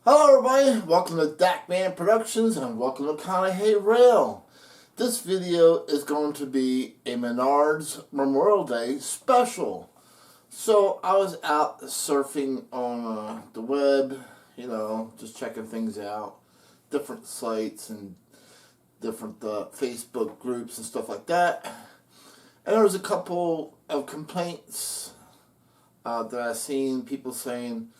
Hello everybody, welcome to Dakman Productions and welcome to Conahey Rail. This video is going to be a Menards Memorial Day special. So I was out surfing on the web, just checking things out, different sites and different Facebook groups and stuff like that. And there was a couple of complaints that I've seen, people saying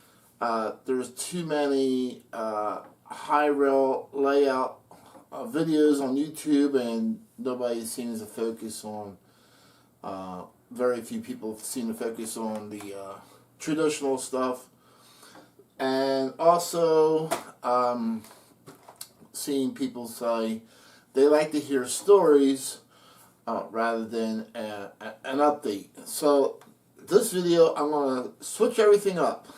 there's too many high rail layout videos on YouTube, and nobody seems to focus on, very few people seem to focus on the traditional stuff. And also seeing people say they like to hear stories rather than an update. So this video, I'm going to switch everything up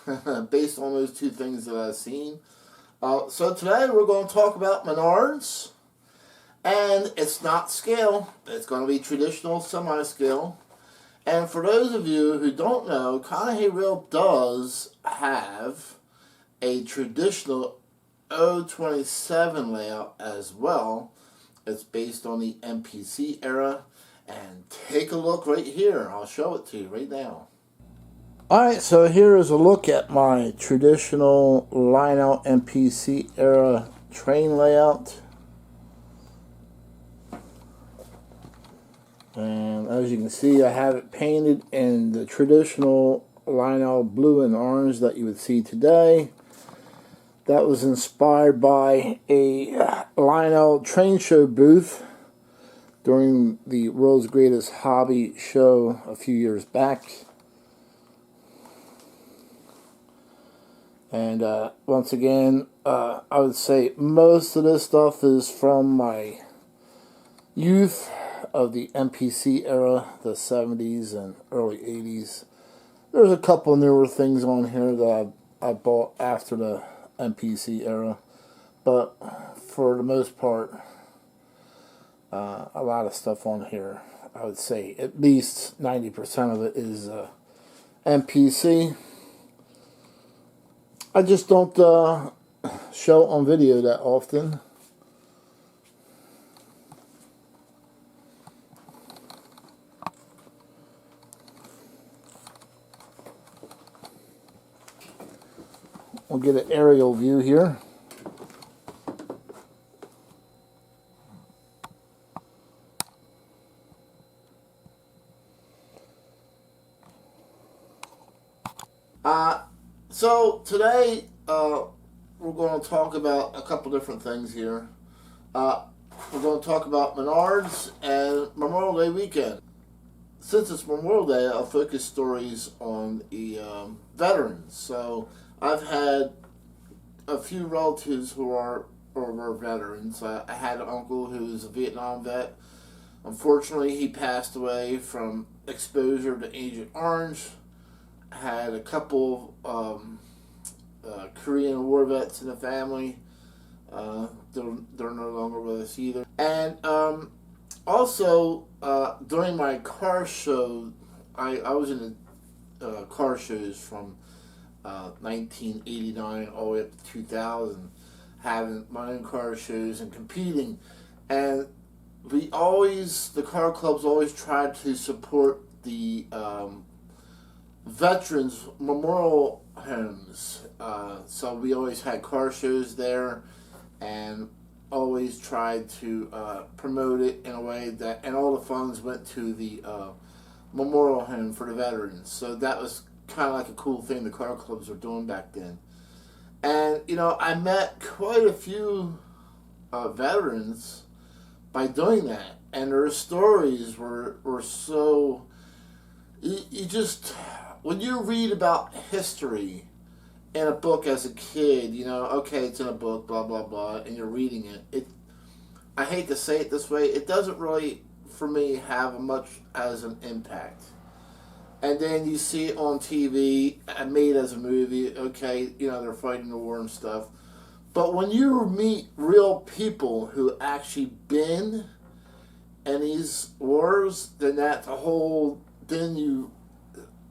based on those two things that I've seen. So today we're going to talk about Menards, and it's not scale. It's going to be traditional semi-scale. And for those of you who don't know, Conahey Rail does have a traditional 027 layout as well. It's based on the MPC era. And take a look right here. I'll show it to you right now. Alright, so here is a look at my traditional Lionel MPC era train layout. And as you can see, I have it painted in the traditional Lionel blue and orange that you would see today. That was inspired by a Lionel train show booth during the World's Greatest Hobby show a few years back. And once again, I would say most of this stuff is from my youth of the MPC era, the 70s and early 80s. There's a couple newer things on here that I bought after the MPC era, but for the most part, a lot of stuff on here, I would say at least 90% of it is MPC. I just don't show on video that often. We'll get an aerial view here. So today we're going to talk about a couple different things here. We're going to talk about Menards and Memorial Day weekend. Since it's Memorial Day, I'll focus stories on the veterans. So I've had a few relatives who were veterans. I had an uncle who was a Vietnam vet. Unfortunately, he passed away from exposure to Agent Orange. Had a couple Korean war vets in the family. They're no longer with us either. And also, during my car show, I was in the car shows from 1989 all the way up to 2000, having my own car shows and competing. And the car clubs always tried to support the veterans memorial homes, so we always had car shows there and always tried to promote it in a way that, and all the funds went to the memorial home for the veterans. So that was kind of like a cool thing the car clubs were doing back then. And I met quite a few veterans by doing that, and their stories were so, you just, when you read about history in a book as a kid, okay, it's in a book, blah, blah, blah, and you're reading it. I hate to say it this way, it doesn't really, for me, have much as an impact. And then you see it on TV, made as a movie, okay, they're fighting the war and stuff. But when you meet real people who actually been in these wars, then that's a whole, then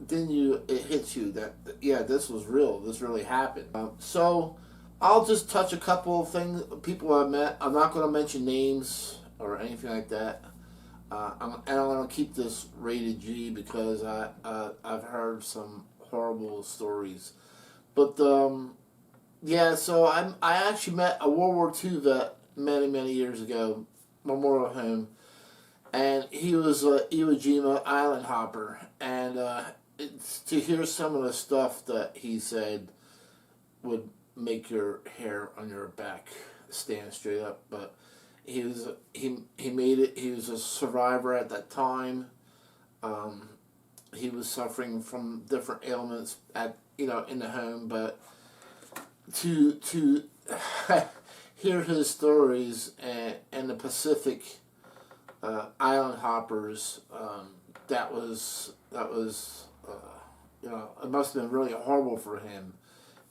it hits you that, yeah, this was real. This really happened. So I'll just touch a couple of things, people I met. I'm not going to mention names or anything like that. And I'm going to keep this rated G because I've heard some horrible stories. But yeah, so I actually met a World War II vet many years ago, Memorial Home, and he was a Iwo Jima island hopper, and it's, to hear some of the stuff that he said would make your hair on your back stand straight up. But he made it. He was a survivor at that time. He was suffering from different ailments at in the home, but to hear his stories and the Pacific island hoppers, that was it must have been really horrible for him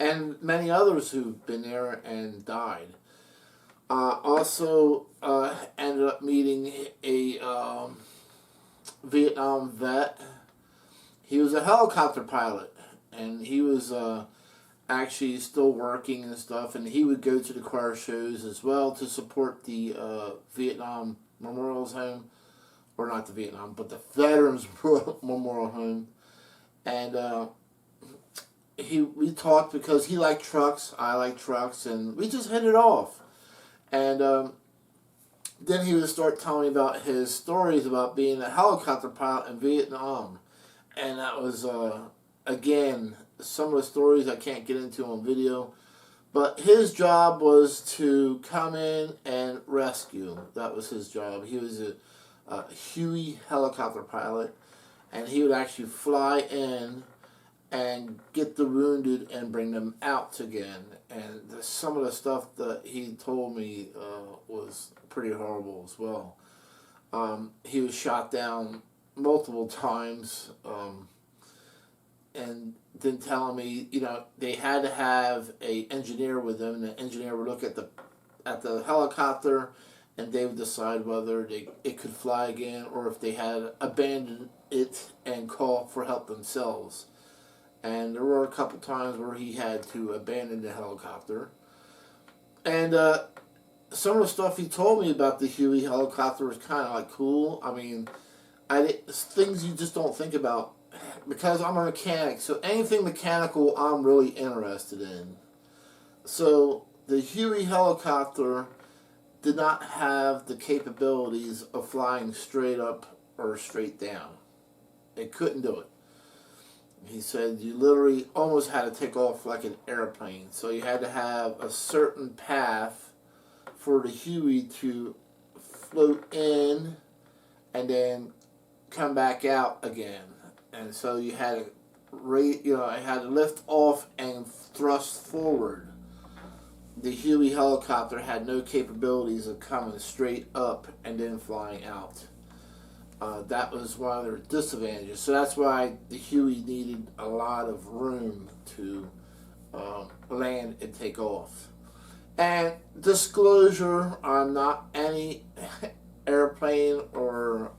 and many others who've been there and died. Also ended up meeting a Vietnam vet. He was a helicopter pilot, and he was actually still working and stuff, and he would go to the car shows as well to support the Vietnam Memorials Home, or not the Vietnam, but the Veterans Memorial Home. And we talked because he liked trucks, I like trucks, and we just hit it off. And then he would start telling me about his stories about being a helicopter pilot in Vietnam. And that was, again, some of the stories I can't get into on video. But his job was to come in and rescue. That was his job. He was a Huey helicopter pilot. And he would actually fly in and get the wounded and bring them out again. And some of the stuff that he told me was pretty horrible as well. He was shot down multiple times, and then telling me, they had to have an engineer with them, and the engineer would look at the helicopter, and they would decide whether it could fly again or if they had abandoned it and call for help themselves. And there were a couple times where he had to abandon the helicopter. And some of the stuff he told me about the Huey helicopter was kind of like cool. I mean, things you just don't think about, because I'm a mechanic, so anything mechanical I'm really interested in. So the Huey helicopter did not have the capabilities of flying straight up or straight down. It couldn't do it. He said you literally almost had to take off like an airplane. So you had to have a certain path for the Huey to float in and then come back out again. And so you had to I had to lift off and thrust forward. The Huey helicopter had no capabilities of coming straight up and then flying out. That was one of their disadvantages. So that's why the Huey needed a lot of room to land and take off. And disclosure, I'm not any airplane or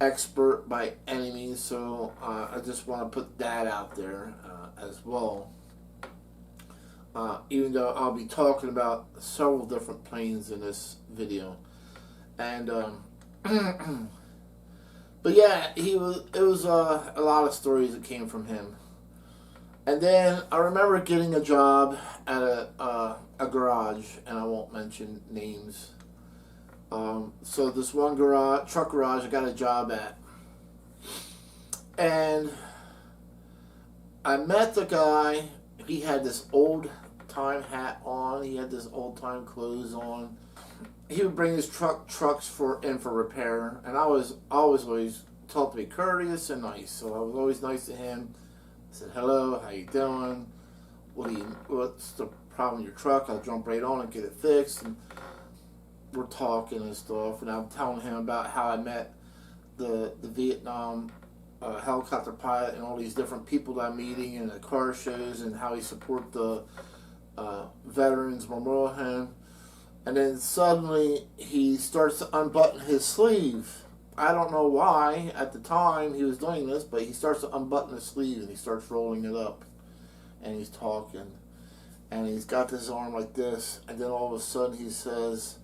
expert by any means, so I just want to put that out there as well. Even though I'll be talking about several different planes in this video. And but yeah, it was a lot of stories that came from him. And then I remember getting a job at a garage, and I won't mention names. So this one truck garage I got a job at, and I met the guy. He had this old time hat on. He had this old time clothes on. He would bring his trucks in for repair, and I was always taught to be courteous and nice. So I was always nice to him. I said, "Hello, how you doing? What's the problem with your truck? I'll jump right on and get it fixed." And we're talking and stuff, and I'm telling him about how I met the Vietnam helicopter pilot and all these different people that I'm meeting in the car shows, and how he support the Veterans Memorial Home. And then suddenly he starts to unbutton his sleeve. I don't know why at the time he was doing this, but he starts to unbutton his sleeve and he starts rolling it up, and he's talking. and he's got this arm like this, and then all of a sudden he says,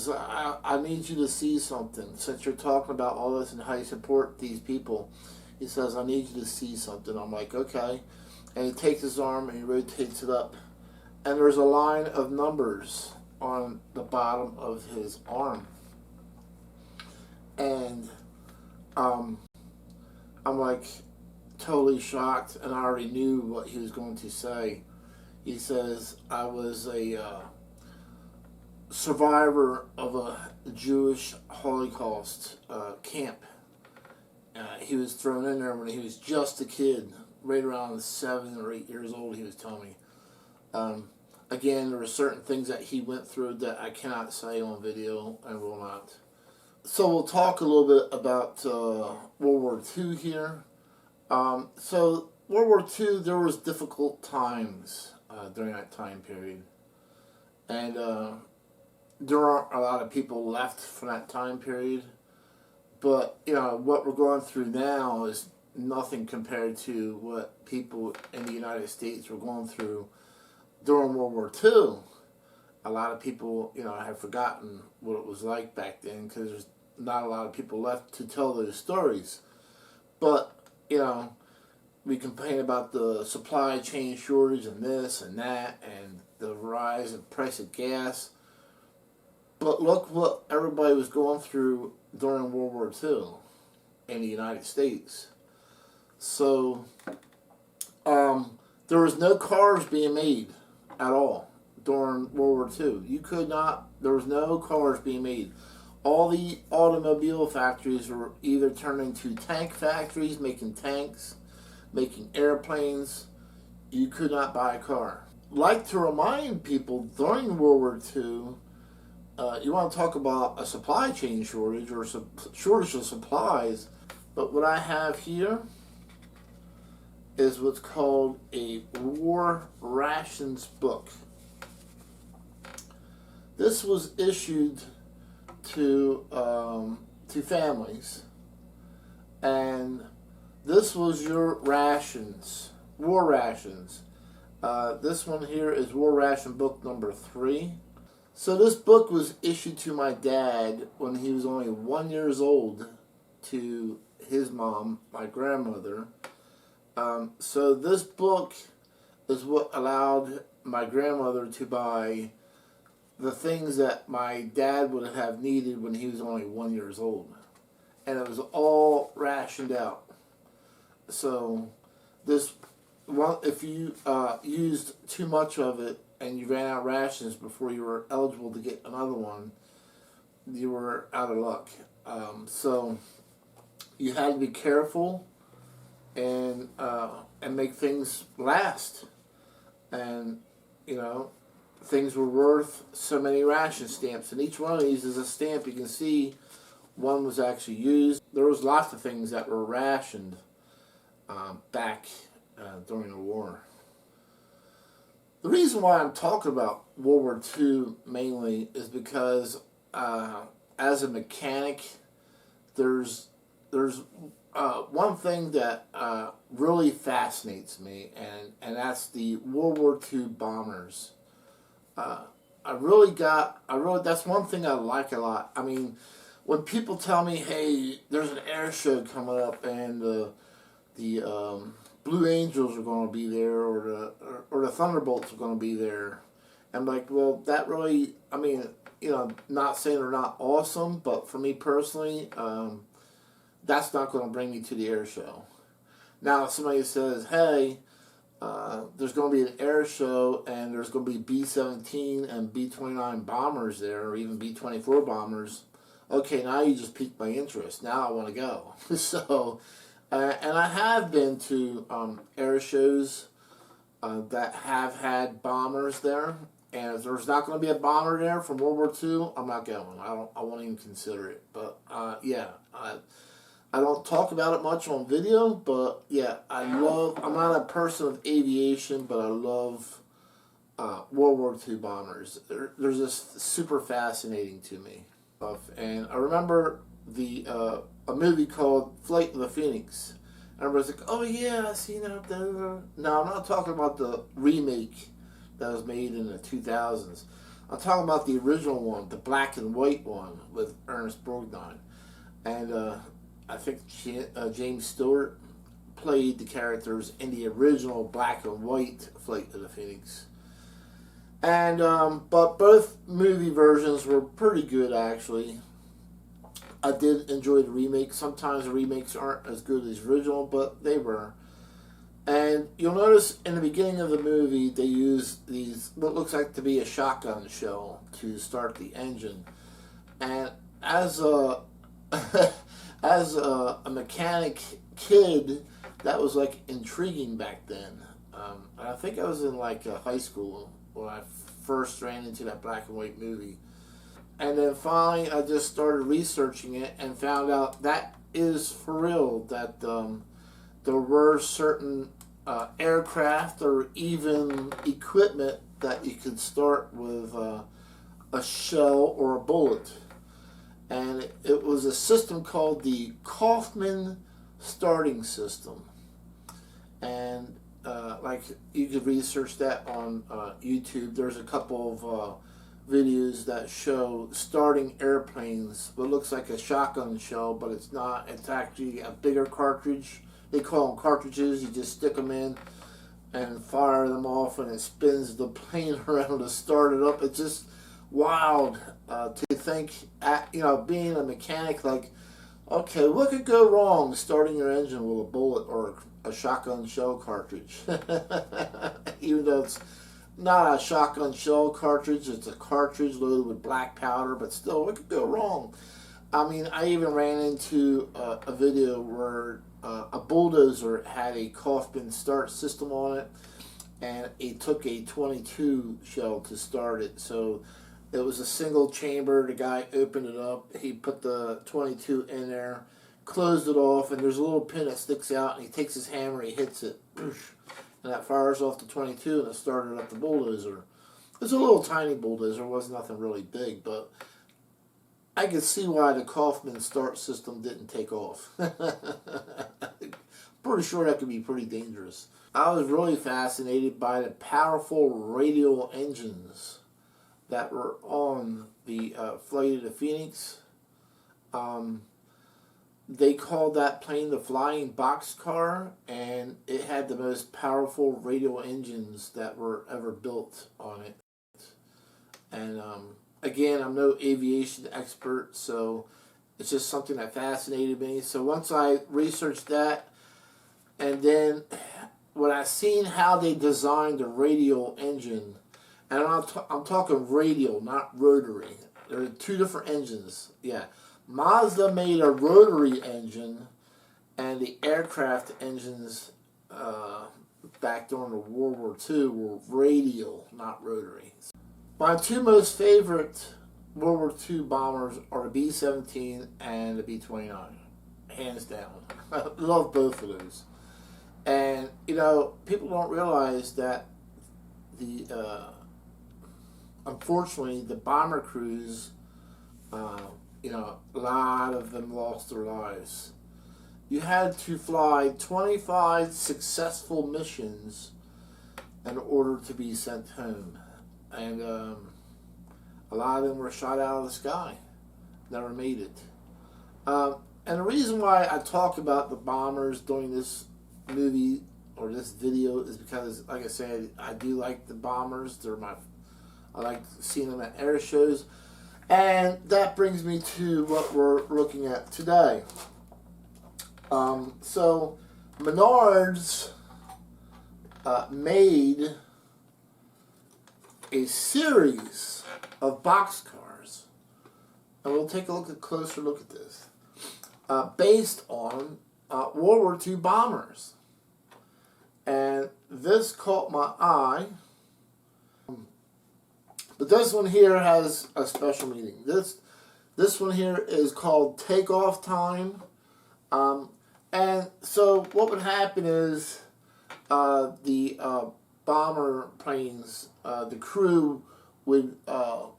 I need you to see something. Since you're talking about all this and how you support these people, he says, I need you to see something. I'm like, okay. And he takes his arm and he rotates it up. And there's a line of numbers on the bottom of his arm. And I'm like totally shocked, and I already knew what he was going to say. He says, I was a survivor of a Jewish Holocaust camp. He was thrown in there when he was just a kid, right around 7 or 8 years old, he was telling me. Again, there were certain things that he went through that I cannot say on video and will not. So we'll talk a little bit about World War II here. So World War II, there was difficult times during that time period. And there aren't a lot of people left from that time period. But, you know, what we're going through now is nothing compared to what people in the United States were going through during World War II. A lot of people, you know, have forgotten what it was like back then because there's not a lot of people left to tell those stories. But, you know, we complain about the supply chain shortage and this and that and the rise in price of gas. But look what everybody was going through during World War II in the United States. So, there was no cars being made at all during World War II. There was no cars being made. All the automobile factories were either turned into tank factories, making tanks, making airplanes. You could not buy a car. Like to remind people, during World War II, you want to talk about a supply chain shortage or shortage of supplies, but what I have here is what's called a war rations book. This was issued to families, and this was your rations, war rations. This one here is War Ration Book number 3. So this book was issued to my dad when he was only 1 year old to his mom, my grandmother. So this book is what allowed my grandmother to buy the things that my dad would have needed when he was only 1 year old. And it was all rationed out. So this, well, if you used too much of it and you ran out of rations before you were eligible to get another one, you were out of luck. So you had to be careful and make things last. And, you know, things were worth so many ration stamps. And each one of these is a stamp. You can see one was actually used. There was lots of things that were rationed back during the war. The reason why I'm talking about World War II mainly is because as a mechanic, there's one thing that really fascinates me, and that's the World War II bombers. That's one thing I like a lot. I mean, when people tell me, hey, there's an air show coming up and the Blue Angels are going to be there, or the Thunderbolts are going to be there. I'm like, well, that really, I mean, you know, not saying they're not awesome, but for me personally, that's not going to bring me to the air show. Now, if somebody says, hey, there's going to be an air show and there's going to be B-17 and B-29 bombers there, or even B-24 bombers, okay, now you just piqued my interest. Now I want to go. So, and I have been to air shows that have had bombers there, and if there's not going to be a bomber there from World War II, I'm not going. I won't even consider it. But yeah, I don't talk about it much on video, but yeah, I'm not a person of aviation, but I love World War II bombers. They're just super fascinating to me. And I remember a movie called Flight of the Phoenix. everybody's like, oh yeah, I seen that. No, I'm not talking about the remake that was made in the 2000s. I'm talking about the original one, the black and white one with Ernest Borgnine. And I think James Stewart played the characters in the original black and white Flight of the Phoenix. And but both movie versions were pretty good, actually. I did enjoy the remake. Sometimes the remakes aren't as good as the original, but they were. And you'll notice in the beginning of the movie they use these what looks like to be a shotgun shell to start the engine. And as a as a mechanic kid, that was like intriguing back then. I think I was in like high school when I first ran into that black and white movie. And then finally I just started researching it and found out that is for real, that there were certain aircraft or even equipment that you could start with a shell or a bullet. And it was a system called the Kaufman starting system. And like you could research that on YouTube. There's a couple of videos that show starting airplanes. What looks like a shotgun shell, but it's not. It's actually a bigger cartridge. They call them cartridges. You just stick them in and fire them off, and it spins the plane around to start it up. It's just wild to think. Being a mechanic, like, okay, what could go wrong starting your engine with a bullet or a shotgun shell cartridge? Even though it's not a shotgun shell cartridge, it's a cartridge loaded with black powder, but still, what could go wrong? I mean, I even ran into a video where a bulldozer had a Kaufman start system on it, and it took a 22 shell to start it. So it was a single chamber. The guy opened it up. He put the 22 in there, closed it off, and there's a little pin that sticks out, and he takes his hammer, he hits it, and that fires off the 22, and it started up the bulldozer. It's a little tiny bulldozer. It was nothing really big, but I could see why the Kaufman start system didn't take off. Pretty sure that could be pretty dangerous. I was really fascinated by the powerful radial engines that were on the Flight of the Phoenix. They called that plane the flying boxcar, and it had the most powerful radial engines that were ever built on it. And again, I'm no aviation expert, so it's just something that fascinated me. So once I researched that, and then when I seen how they designed the radial engine, and I'm talking radial, not rotary. There are two different engines. Yeah, Mazda made a rotary engine, and the aircraft engines back during the World War II were radial, not rotary. My two most favorite World War II bombers are the B-17 and the B-29, hands down. I love both of those. And, people don't realize that unfortunately, the bomber crews, a lot of them lost their lives. You had to fly 25 successful missions in order to be sent home. And a lot of them were shot out of the sky. Never made it. And the reason why I talk about the bombers during this movie or this video is because, like I said, I do like the bombers. I like seeing them at air shows. And that brings me to what we're looking at today. So Menards made a series of boxcars, and we'll take a closer look at this, based on World War II bombers. And this caught my eye. But this one here has a special meaning. This one here is called Takeoff Time. And so what would happen is the bomber planes, the crew would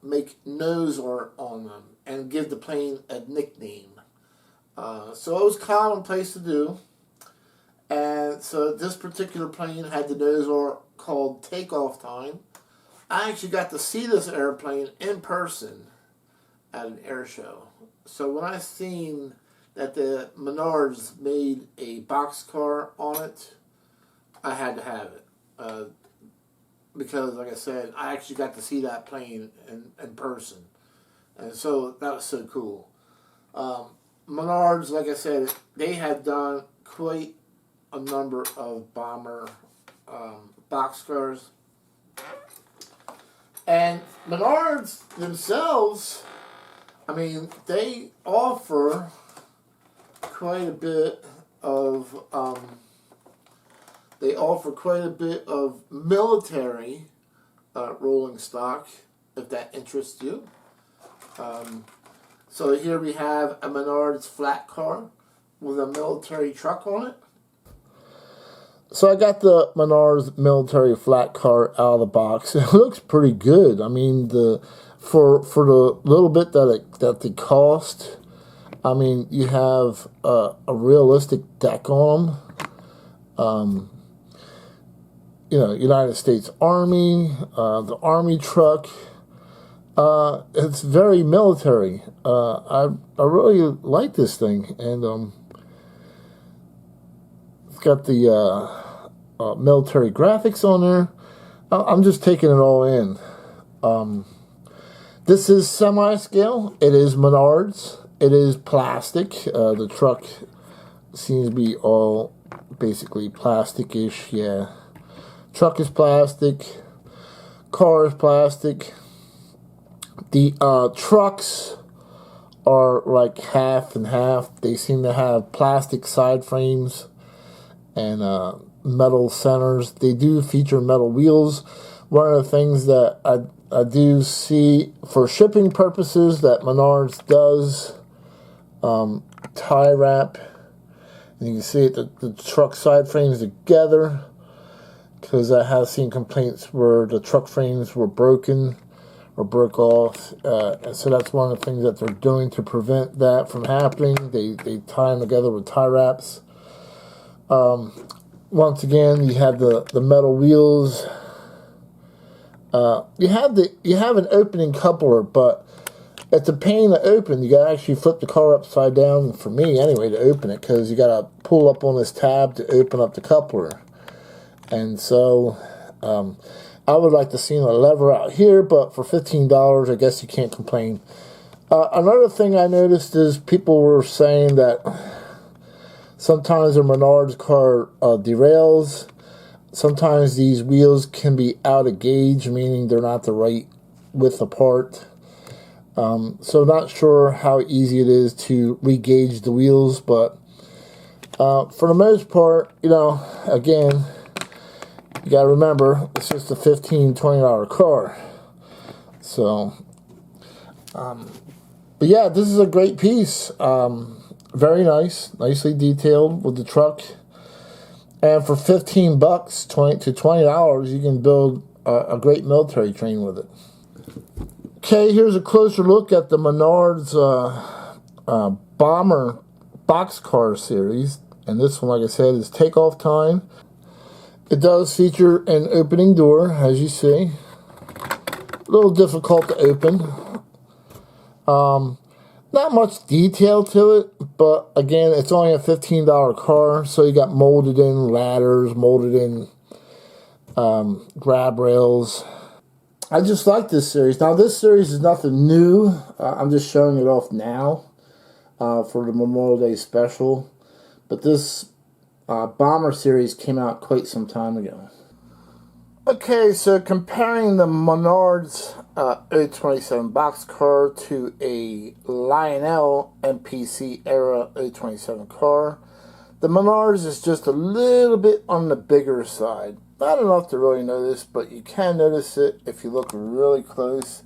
make nose art on them and give the plane a nickname. So it was commonplace to do. And so this particular plane had the nose art called Takeoff Time. I actually got to see this airplane in person at an air show. So when I seen that the Menards made a boxcar on it, I had to have it. Because, like I said, I actually got to see that plane in person. And so that was so cool. Menards, like I said, they have done quite a number of bomber boxcars. And Menards themselves, I mean, they offer quite a bit of military rolling stock, if that interests you. So here we have a Menards flat car with a military truck on it. So I got the Menards military flat car out of the box. It looks pretty good. I mean, for the little bit that they cost, I mean, you have a realistic deck on them. You know, United States Army, the Army truck. It's very military. I really like this thing, and it's got the military graphics on there. I'm just taking it all in. This is semi-scale. It is Menards. It is plastic. The truck seems to be all basically plastic-ish. Yeah, truck is plastic. Car is plastic. The trucks are like half and half. They seem to have plastic side frames and metal centers. They do feature metal wheels. One of the things that I do see for shipping purposes that Menards does tie wrap. And you can see it, the truck side frames together, because I have seen complaints where the truck frames were broken or broke off. So that's one of the things that they're doing to prevent that from happening. They tie them together with tie wraps. Once again, you have the metal wheels. You have an opening coupler, but it's a pain to open. You gotta actually flip the car upside down, for me anyway, to open it, because you gotta pull up on this tab to open up the coupler. And so I would like to see a lever out here, but for $15, I guess you can't complain. Another thing I noticed is people were saying that sometimes a Menards car derails. Sometimes these wheels can be out of gauge, meaning they're not the right width apart. So not sure how easy it is to re-gauge the wheels, but for the most part, you know, again, you gotta remember, it's just a $15, $20 car. So, but yeah, this is a great piece. Very nice, nicely detailed with the truck. And for $15, $20 to $20, you can build a great military train with it. Okay, here's a closer look at the Menards Bomber boxcar series. And this one, like I said, is Takeoff Time. It does feature an opening door, as you see. A little difficult to open. Not much detail to it, but again, it's only a $15 car, so you got molded in ladders, molded in grab rails. I just like this series. Now, this series is nothing new. I'm just showing it off now for the Memorial Day special. But this Bomber series came out quite some time ago. Okay, so comparing the Menards 027 boxcar to a Lionel MPC era 027 car, the Menards is just a little bit on the bigger side. Not enough to really notice, but you can notice it if you look really close.